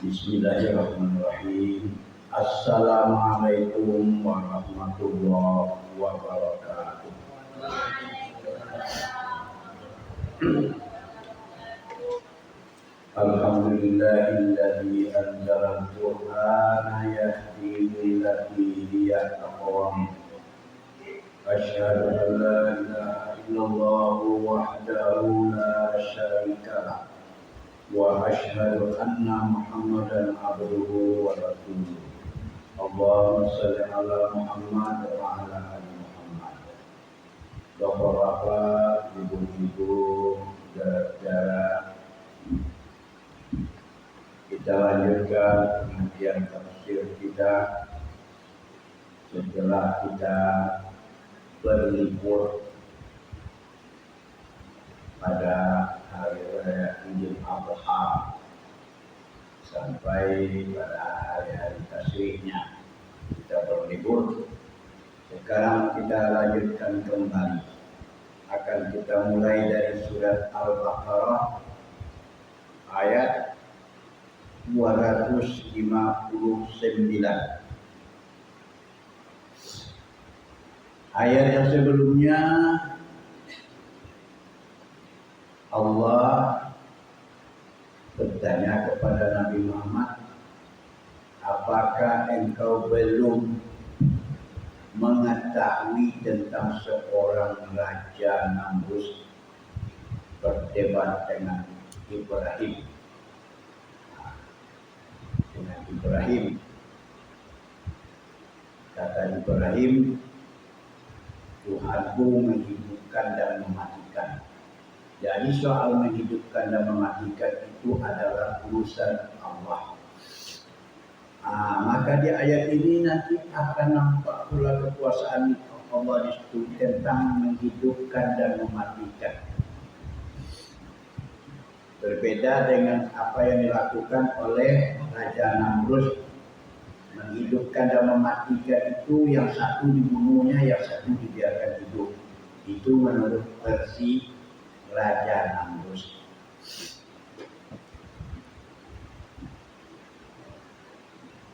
Bismillahirrahmanirrahim. Assalamualaikum warahmatullahi wabarakatuh. Alhamdulillahilladzi anzala al-Qur'ana yahdi lillati hiya aqwam. Asyhadu an la ilaha illallah wahdahu la syarika lah. Wa asyhadu anna Muhammadan abduhu wa rasuluh. Allahumma shalli ala Muhammad wa ala ali Muhammad. Bapak-bapak, ibu-ibu, saudara-saudara, kita lanjutkan pengajian tafsir kita setelah kita berlibur pada hari raya Idul Adha sampai pada hari-hari tasyriqnya kita berlibur. Sekarang kita lanjutkan kembali. Akan kita mulai dari surat Al-Baqarah ayat 259. Ayat yang sebelumnya Allah bertanya kepada Nabi Muhammad, apakah engkau belum mengetahui tentang seorang Raja Namrus berdebat dengan Ibrahim? Kata Ibrahim, Tuhanku menghidupkan dan mematikan. Jadi soal menghidupkan dan mematikan itu adalah urusan Allah. Maka di ayat ini nanti akan nampak pula kekuasaan Allah di situ tentang menghidupkan dan mematikan. Berbeda dengan apa yang dilakukan oleh Raja Namrus. Menghidupkan dan mematikan itu yang satu dibunuhnya, yang satu dibiarkan hidup. Itu menurut versi Raja Namrus.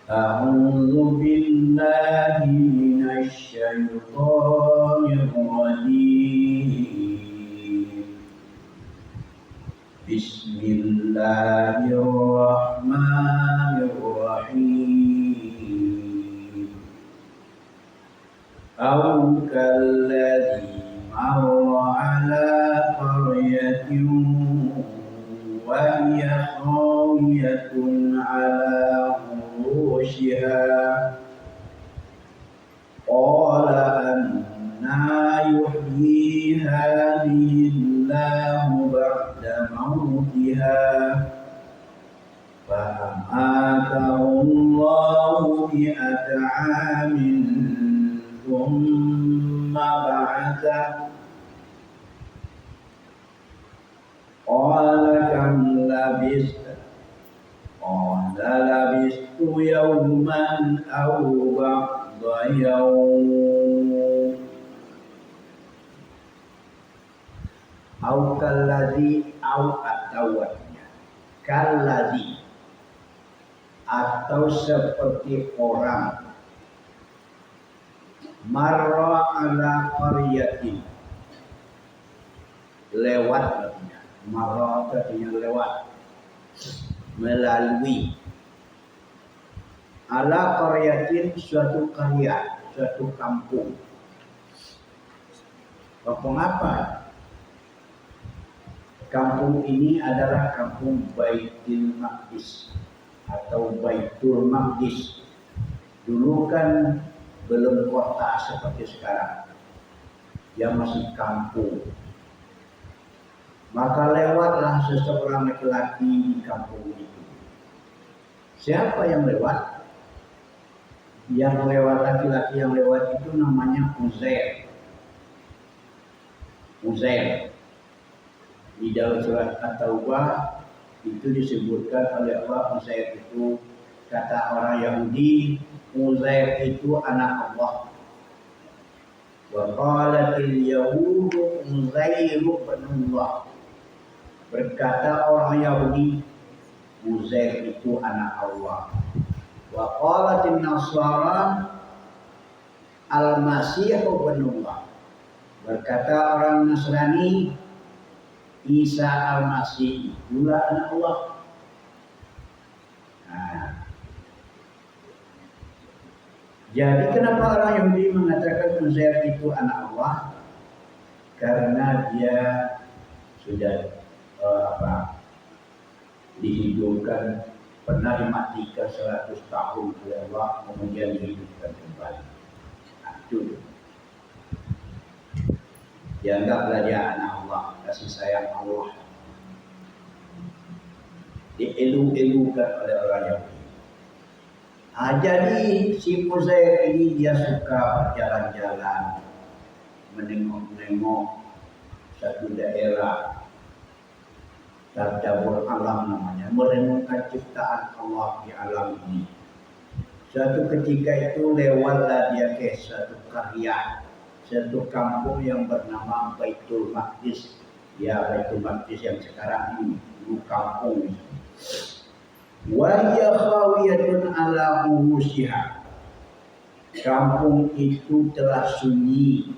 A'udzu billahi minasy syaithanir rajim. Bismillahirrahmanirrahim. Aw kalladzi marra ala qaryatin wa hiya khawiyatun ala urushiha qala anna yuhyi hadhihi Allahu ba'da mautiha fa amatahu Allahu mi'ata 'amin thumma ba'atha qala kam labista qala labistu yawman aw ba'da yawm aw kalladzi aw atawatnya kalladzi atau seperti orang marra ala qaryatin lewat artinya. Marra artinya lewat, melalui. Ala qaryatin suatu karya, suatu kampung. Kampung apa? Kampung ini adalah kampung Baitul Maqdis atau Baitul Maqdis. Dulu kan belum kota seperti sekarang, yang masih kampung. Maka lewatlah seseorang laki-laki di kampung itu. Siapa yang lewat? Yang lewat, laki-laki yang lewat itu namanya Uzair. Uzair. Di dalam surat At-Taubah itu disebutkan oleh Allah, Uzair itu, kata orang Yahudi, Uzair itu anak Allah. Wa qalatil yahudu Uzairu ibnullah. Berkata orang Yahudi, Uzair itu anak Allah. Wa qalatin Nasara Al-Masih ibnullah. Berkata orang Nasrani, Isa Al-Masih itulah anak Allah. Nah, jadi kenapa orang Yahudi mengatakan Uzair itu anak Allah? Karena dia sudah dihidupkan, pernah dimatikan 100 tahun oleh Allah, kemudian dihidupkan kembali. Nah, itu dianggaplah dia anak Allah, kasih sayang Allah, dielu-elukan oleh orang Yahudi. Jadi si Uzair ini dia suka berjalan-jalan, menengok-nengok satu daerah, tadabbur alam namanya, merenungkan ciptaan Allah di alam ini. Suatu ketika itu lewatlah dia ke satu karya, satu kampung yang bernama Baitul Maqdis. Ya, Baitul Maqdis yang sekarang ini, dulu kampung. Wa hiya khawiyatun ala urushiha. Kampung itu telah sunyi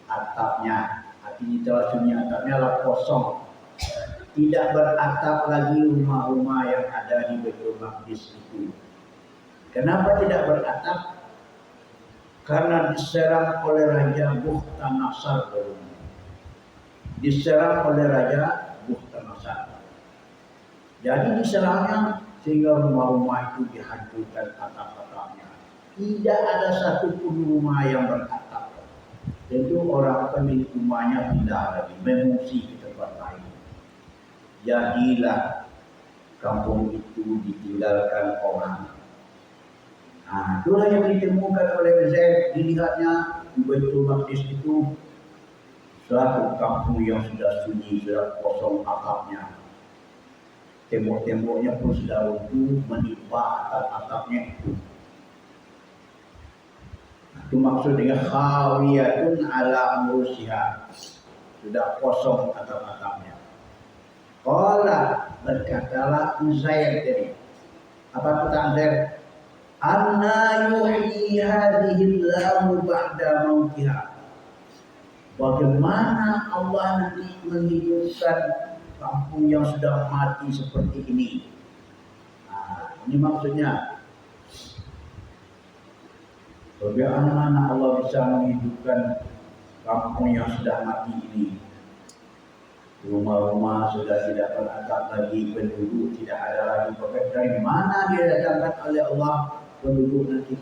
atapnya, artinya telah sunyi atapnya, lah kosong. Tidak beratap lagi rumah-rumah yang ada di Baitul Maqdis itu. Kenapa tidak beratap? Karena diserang oleh Raja Bukhtanasar. Diserang oleh Raja Bukhtanasar. Jadi diserangnya sehingga rumah-rumah itu dihancurkan atap-atapnya. Tidak ada satupun rumah yang beratap. Tentu orang pemilik rumahnya pindah lagi, mengungsi ke tempat lain. Jadilah kampung itu ditinggalkan orang. Nah, itulah yang ditemukan oleh Uzair. Dilihatnya di Baitul Maqdis itu suatu kampung yang sudah sunyi, sudah kosong atapnya. Tembok-temboknya pun sudah runtuh, menimpa atap-atapnya itu. Nah, itu maksud dengan khawiyatun ala urushiha. Sudah kosong atap-atapnya. Qala, berkatalah Uzair tadi. Apa kata Uzair? Anna yuhyi hadhihi Allahu ba'da mautiha. Bagaimana Allah nanti menghidupkan kampung yang sudah mati seperti ini? Nah, ini maksudnya. Bagaimana Allah bisa menghidupkan kampung yang sudah mati ini? Rumah-rumah sudah tidak beratap lagi, penduduk tidak ada lagi. Dari mana dia datangkan oleh Allah penduduk nanti?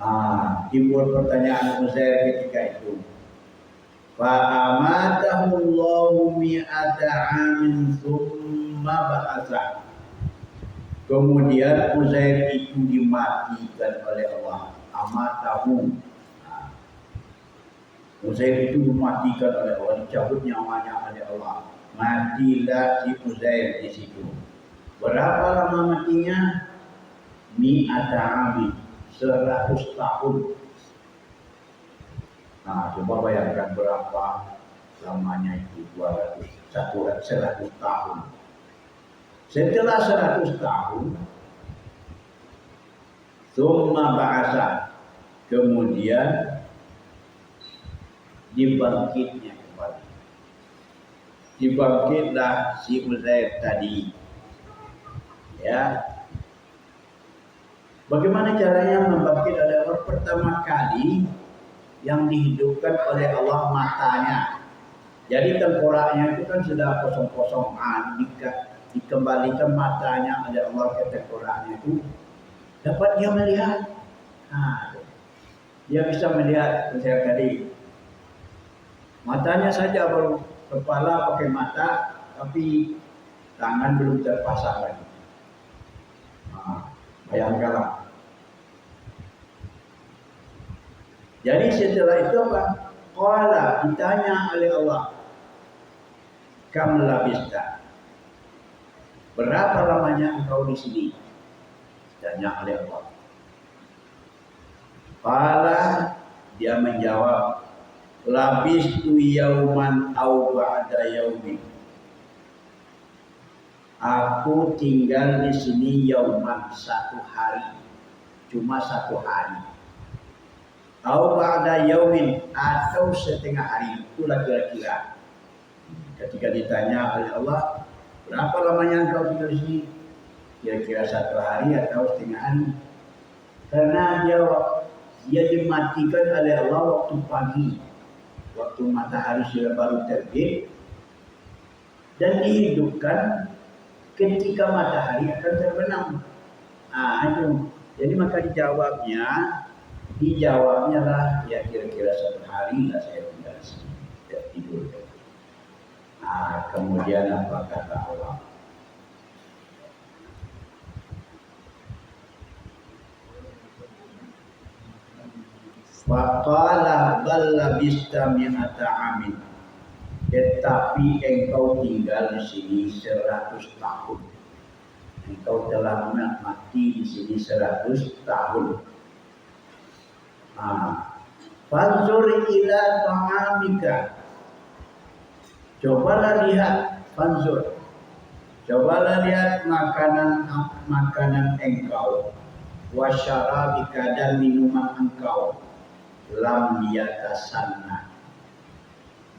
Nah, timbul pertanyaan Uzair ketika itu. Fa'amatahu Allahu mi'ata amin thumma ba'atha. Kemudian Uzair itu dimatikan oleh Allah. Amatahu. Uzair itu dimatikan oleh Allah, dicabut nyawanya oleh Allah. Matilah si Uzair di situ. Berapa lama matinya? Mi'ata amin, 100 tahun. Nah, coba bayangkan berapa lamanya itu, 100 tahun. Setelah 100 tahun, tsumma ba'asa, kemudian dibangkitnya kembali. Dibangkitlah si Uzair tadi. Ya. Bagaimana caranya membangkit adalah pertama kali yang dihidupkan oleh Allah matanya. Jadi tengkoraknya itu kan sudah kosong-kosong, dikembalikan matanya oleh Allah ke tengkoraknya itu, dapat dia melihat. Nah, dia bisa melihat saya tadi. Matanya saja baru, kepala pakai mata, tapi tangan belum terpasang lagi. Nah, bayangkanlah. Jadi setelah itu apa? Qala, ditanya oleh Allah, kam labista, berapa lamanya engkau di sini? Ditanya oleh Allah. Qala, dia menjawab, labistu yauman au ba'da yaumin. Aku tinggal di sini yauman, satu hari, cuma satu hari. Atau ba'da yaumin, atau setengah hari, itulah kira-kira. Ketika ditanya oleh Allah, berapa lamanya engkau tinggal di sini? Kira-kira satu hari atau setengah hari. Karena dia dimatikan oleh Allah waktu pagi, waktu matahari sudah baru terbit, dan dihidupkan ketika matahari akan terbenam. Itu. Jadi maka dijawabnya lah ya kira-kira satu hari lah saya tinggal di sini, tidur. Kemudian apa kata Allah? Faqala bal labista mi'ata amin. Tetapi engkau tinggal di sini 100 tahun. Engkau telah mati di sini 100 tahun. Fanzur ila ta'amika. Cobalah lihat, fanzur. Cobalah lihat makanan engkau. Wasyarabika, dan minuman engkau. Lam yatasanna,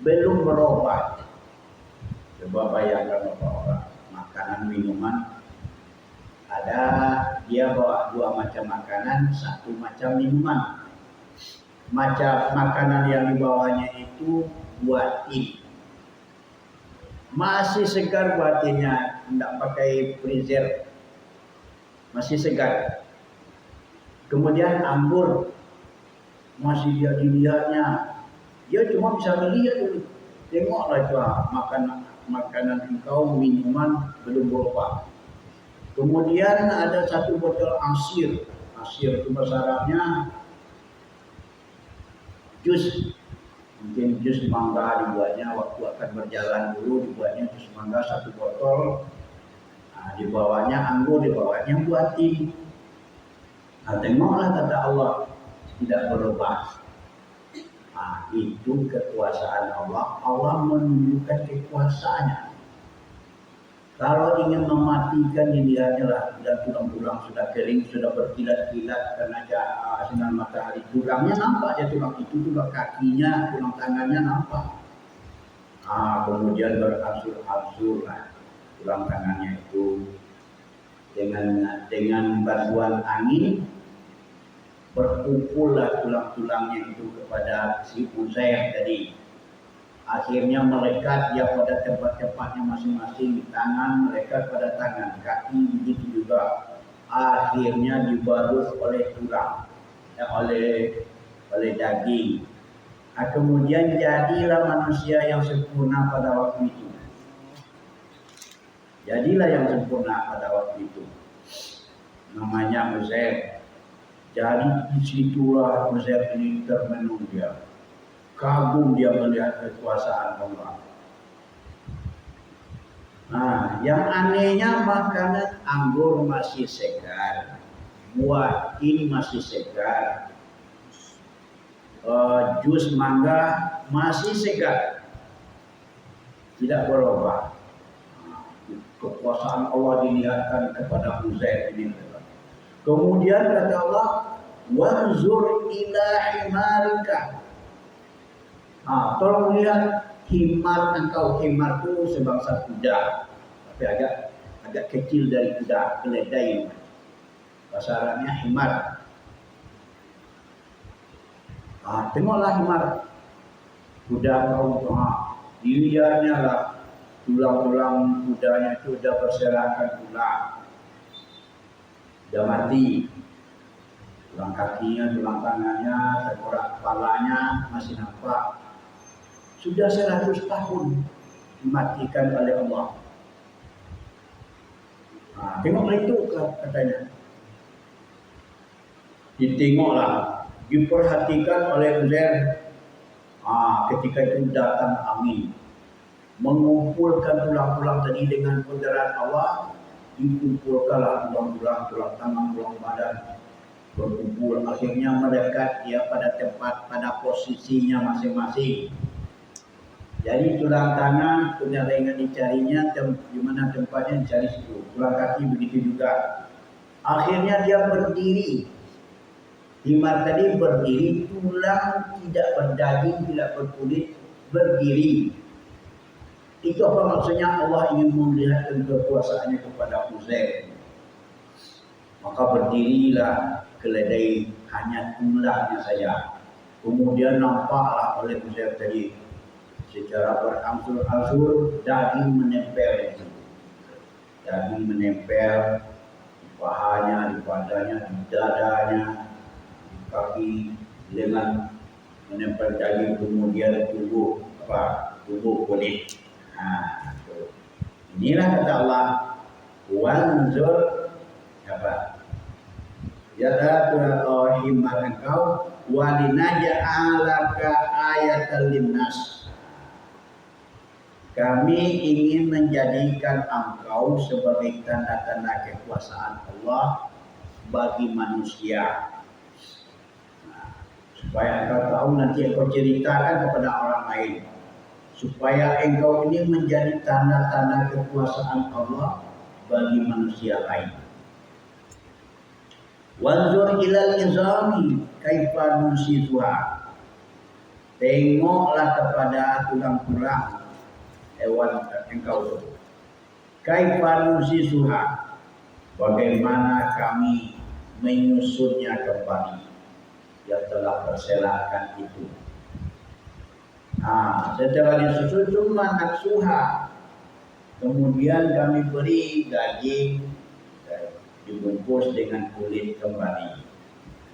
belum berubah. Coba bayangkan orang makanan minuman, ada dia bawa 2 macam makanan, 1 macam minuman. Macam makanan yang dibawanya itu buatin, masih segar buatinnya, tidak pakai freezer, masih segar. Kemudian anggur, masih dilihatnya, dia cuma bisa melihat dulu. Tengoklah itu makanan engkau, minuman belum berubah. Kemudian ada 1 botol asir itu bahasa Arabnya jus, mungkin jus mangga dibuatnya, waktu akan berjalan dulu dibuatnya jus mangga 1 botol. Di bawahnya anggur, di bawahnya buatin. Tengoklah kata Allah, tidak berubah. Itu kekuasaan Allah. Allah menunjukkan kekuasaannya. Kalau ingin mematikan, dilihatnya lah, sudah tulang-tulang sudah kering, sudah berkilat-kilat karena sinar matahari. Tulangnya nampak ya, tulang itu, tulang kakinya, tulang tangannya nampak. Kemudian berangsur-angsur lah tulang tangannya itu dengan bantuan angin berkumpullah tulang-tulangnya itu kepada si Uzair tadi. Akhirnya melekat dia pada tempat-tempatnya masing-masing, tangan melekat pada tangan, kaki begitu juga. Akhirnya dibalut oleh tulang, oleh daging. Kemudian jadilah manusia yang sempurna pada waktu itu. Jadilah yang sempurna pada waktu itu. Namanya Uzair. Jadi disitulah Uzair ini termenung dia. Kagum dia melihat kekuasaan Allah. Yang anehnya makanan anggur masih segar, buah ini masih segar, jus mangga masih segar, tidak berubah. Kekuasaan Allah dilihatkan kepada Uzair ini. Kemudian kata Allah, wanzur ila himarika. Tolong lihat himar engkau. Himar itu sebangsa kuda, tapi agak kecil dari kuda, keledai. Bahasa Arabnya himar. Tengoklah himar, kuda engkau. Dilihatnya lah, tulang-tulang kudanya itu sudah berserakan pula, sudah mati. Tulang kakinya, tulang tangannya, tengkorak kepalanya masih nampak. Sudah 100 tahun dimatikan oleh Allah. Tengoklah itu katanya. Ditengoklah, diperhatikan oleh Uzair. Ketika itu datang angin, mengumpulkan tulang-tulang tadi dengan kudrat Allah. Dikumpulkanlah tulang tangan, tulang badan, berkumpul. Akhirnya melekat dia pada tempat, pada posisinya masing-masing. Jadi tulang tangan punya dengan dicarinya di mana tempatnya dicari situ. Tulang kaki begitu juga. Akhirnya dia berdiri. Himar tadi berdiri, tulang tidak berdaging, tidak berkulit, berdiri. Itu apa maksudnya? Allah ingin memperlihatkan kekuasaannya kepada Uzair. Maka berdirilah keledai hanya tulangnya saja. Kemudian nampaklah oleh Uzair tadi secara berangsur-angsur daging menempel itu. Daging menempel di pahanya, di badannya, di dadanya, di kaki, lengan menempel daging, kemudian tubuh kulit. Nah, inilah kata Allah, wanzur apa? Yada tulah himar engkau walinaja'alaka ayatan linnas. Kami ingin menjadikan engkau sebagai tanda-tanda kekuasaan Allah bagi manusia. Nah, supaya engkau tahu nanti engkau ceritakan kepada orang lain. Supaya engkau ini menjadi tanda-tanda kekuasaan Allah bagi manusia lain. Wanzur ilal izami kaifa nunsituha. Tengoklah kepada tulang-tulang hewan engkau itu. Kaifa nunsituha. Bagaimana kami menyusunnya kembali yang telah berserakan itu. Nah, setelah disusun cuma naksuha. Kemudian kami beri daging dibungkus dengan kulit kembali.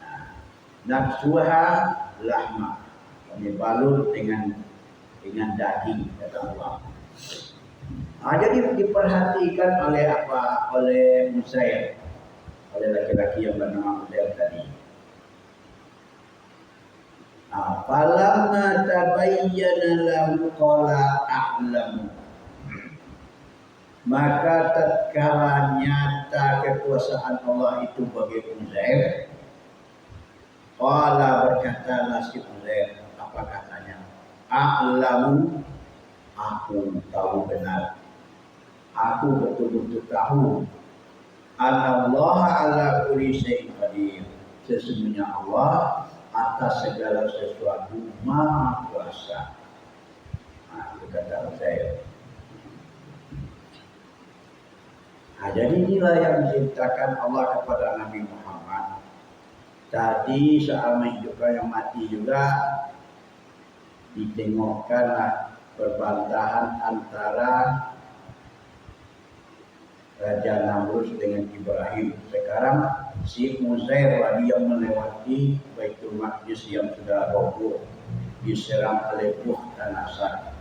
Nah, naksuha lahma. Kami balut dengan daging kata Allah. Nah, jadi diperhatikan oleh oleh Uzair, oleh laki-laki yang bernama Uzair tadi. Falamma tabayyana lahu qala a'lamu. Maka tatkala nyata kekuasaan Allah itu bagi Uzair, qala berkatalah si Uzair, apa katanya? A'lamu, aku tahu benar. Aku betul-betul tahu. Anallaha ala kulli syai'in qadir. Sesungguhnya Allah atas segala sesuatu maha kuasa. Nah, itu kata saya. Nah, jadi inilah yang diceritakan Allah kepada Nabi Muhammad. Tadi soal menghidupkan yang mati juga ditengokkanlah perbantahan antara Raja Namrud dengan Ibrahim. Sekarang si Uzair lagi yang melewati Baitul Maqdis yang sudah roboh, diserang oleh dan asad.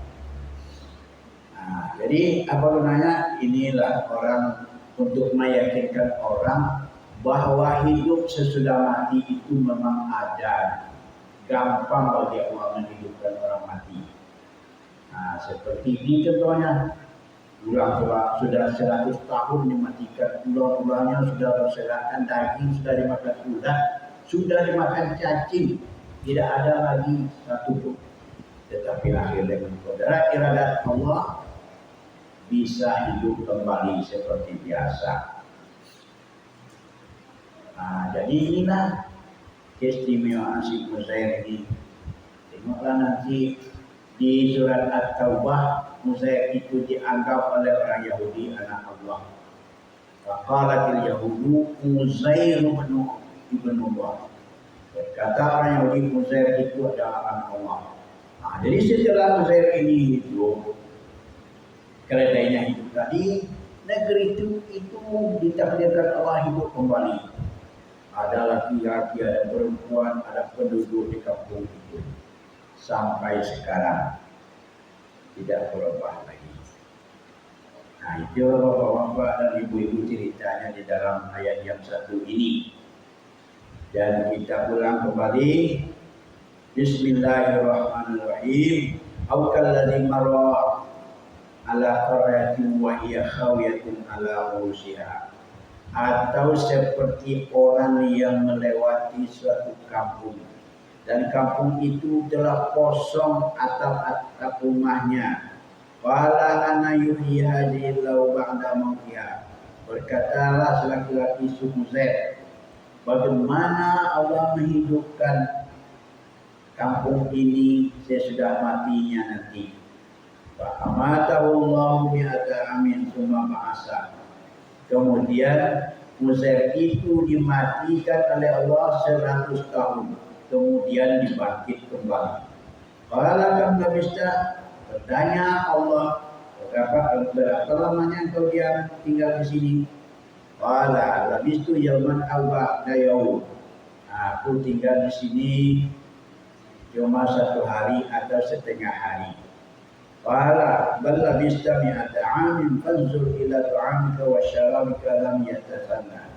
Nah, jadi apa gunanya? Inilah orang untuk meyakinkan orang bahwa hidup sesudah mati itu memang ada. Gampang bagi Allah menghidupkan orang mati. Nah, seperti ini contohnya. Ulang sudah 100 tahun dimatikan, ulang-ulangnya sudah berserakan, daging sudah dimakan ular, sudah dimakan cacing, tidak ada lagi satu pun. Tetapi akhirnya dengan kodrat iradat Allah bisa hidup kembali seperti biasa. Nah, jadi inilah keistimewaan si Uzair ini. Tengoklah nanti di surat At-Taubah, Uzair itu dianggap oleh orang Yahudi anak Allah. Faqalatil Yahudu Uzair ibn Allah. Kata orang Yahudi Uzair itu adalah anak Allah. Nah, jadi setelah Uzair ini hidup, keledainya hidup tadi, negeri itu ditakdirkan Allah hidup kembali. Ada laki-laki, ada perempuan, ada penduduk di kampung itu. Sampai sekarang tidak berubah lagi. Nah, itu bapak-bapak dan ibu-ibu ceritanya di dalam ayat yang satu ini. Dan kita ulang kembali. Bismillahirrahmanirrahim. Au kalladzi marra ala qaryatin wa hiya khawiyatun ala urushiha. Atau seperti orang yang melewati suatu kampung dan kampung itu telah kosong atap-atap rumahnya. Qala ana yuhyi hadhihi lau ba'da mautiha. Berkatalah laki-laki suku Z, bagaimana Allah menghidupkan kampung ini sesudah matinya nanti. Fa amatahu Allahu mi'ata amin tsumma ba'asa. Kemudian Uzair itu dimatikan oleh Allah 100 tahun, kemudian dibangkit kembali. Qala kam labista, bertanya Allah, berapa lamanya engkau diam tinggal di sini? Qala labistu yauman aw ba'da yaum. Aku tinggal di sini cuma 1 hari atau setengah hari. Qala bal labista mi'ata 'amin fanzur ila ta'amika wa syarabika lam yatasanna.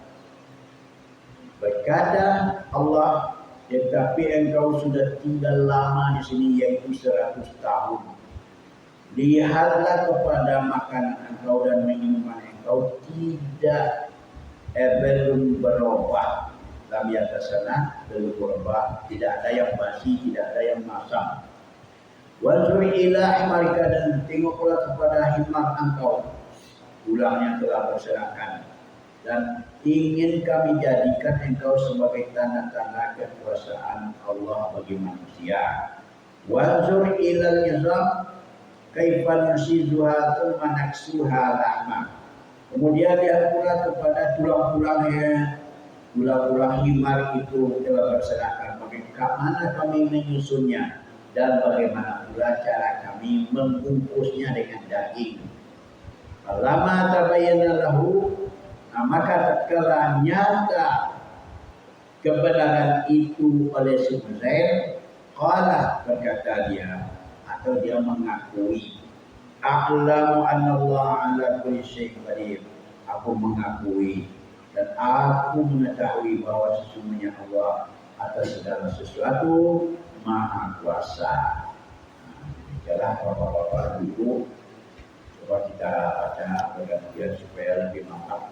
Berkata Allah, tetapi engkau sudah tinggal lama di sini, yaitu 100 tahun. Lihatlah kepada makanan engkau dan minuman engkau tidak belum berubah. Lam yatasana, belum berubah, tidak ada yang basi, tidak ada yang masam. Wanzur ila himarika, dan tengoklah kepada himar engkau, tulangnya telah berserakan, dan ingin kami jadikan engkau sebagai tanda-tanda kekuasaan Allah bagi manusia. Wanzur ila nizam kaifa nusizuha thumma naksuha lahma. Kemudian lihat pula kepada tulang-tulang himar itu telah berserakan, bagaimana kami menyusunnya dan bagaimana pula cara kami membungkusnya dengan daging. Lama tabayyana lahu, maka tatkala nyata kebenaran itu oleh si Uzair, qala, berkata dia, atau dia mengakui, a'lamu annallaha ala kulli syai'in qadir. Aku mengakui dan aku mengetahui bahwa sesungguhnya Allah atas segala sesuatu maha kuasa. Itulah bapak-bapak ibu, coba kita baca pergantian supaya lebih mantap.